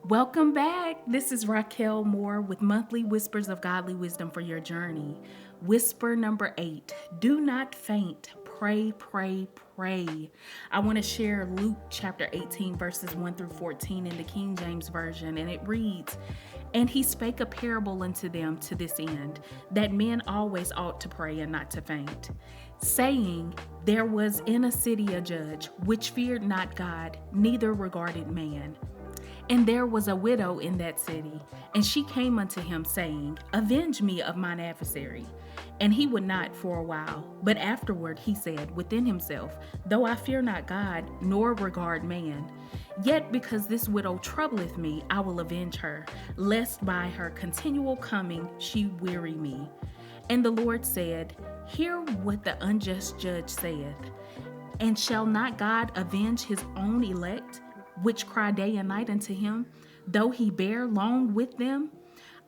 Welcome back. This is Raquel Moore with Monthly Whispers of Godly Wisdom for your journey. Whisper number 8, do not faint. Pray, pray, pray. I want to share Luke chapter 18, verses 1 through 14 in the King James Version, and it reads, "And he spake a parable unto them to this end, that men always ought to pray and not to faint, saying, There was in a city a judge, which feared not God, neither regarded man. And there was a widow in that city, and she came unto him, saying, Avenge me of mine adversary. And he would not for a while. But afterward he said within himself, Though I fear not God, nor regard man, yet because this widow troubleth me, I will avenge her, lest by her continual coming she weary me. And the Lord said, Hear what the unjust judge saith. And shall not God avenge his own elect, which cry day and night unto him, though he bear long with them?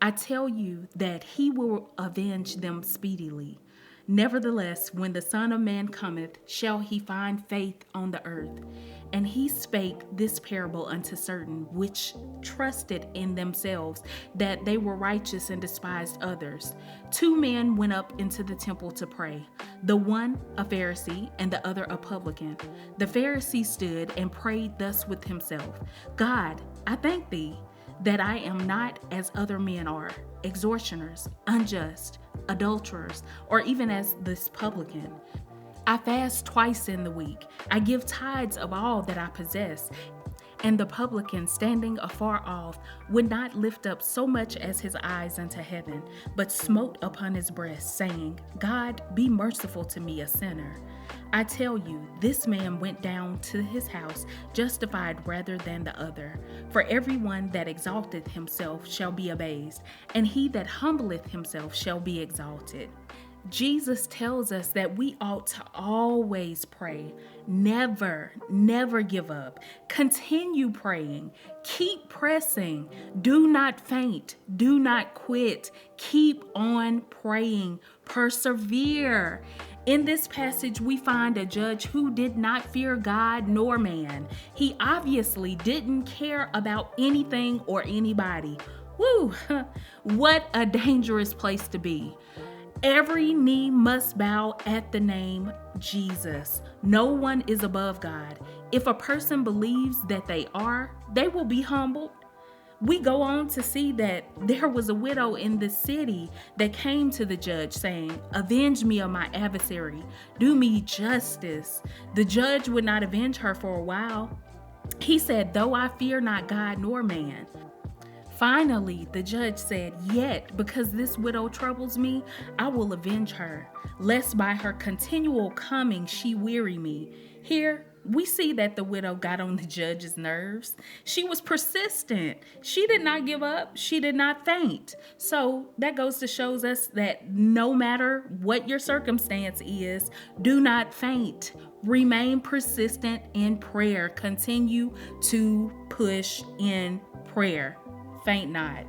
I tell you that he will avenge them speedily. Nevertheless, when the Son of Man cometh, shall he find faith on the earth? And he spake this parable unto certain which trusted in themselves that they were righteous and despised others. 2 men went up into the temple to pray, the one a Pharisee and the other a publican. The Pharisee stood and prayed thus with himself, God, I thank thee that I am not as other men are, extortioners, unjust, adulterers, or even as this publican. I fast twice in the week. I give tithes of all that I possess. And the publican, standing afar off, would not lift up so much as his eyes unto heaven, but smote upon his breast, saying, God, be merciful to me, a sinner. I tell you, this man went down to his house justified rather than the other. For everyone that exalteth himself shall be abased, and he that humbleth himself shall be exalted. Jesus tells us that we ought to always pray. Never give up. Continue praying. Keep pressing. Do not faint. Do not quit. Keep on praying. Persevere. In this passage, we find a judge who did not fear God nor man. He obviously didn't care about anything or anybody. Woo! What a dangerous place to be. Every knee must bow at the name Jesus. No one is above God. If a person believes that they are, they will be humbled. We go on to see that there was a widow in the city that came to the judge saying, Avenge me of my adversary. Do me justice. The judge would not avenge her for a while. He said, Though I fear not God nor man. Finally, the judge said, Yet, because this widow troubles me, I will avenge her, lest by her continual coming she weary me. Here, we see that the widow got on the judge's nerves. She was persistent. She did not give up. She did not faint. So that goes to show us that no matter what your circumstance is, do not faint. Remain persistent in prayer. Continue to push in prayer. Faint not.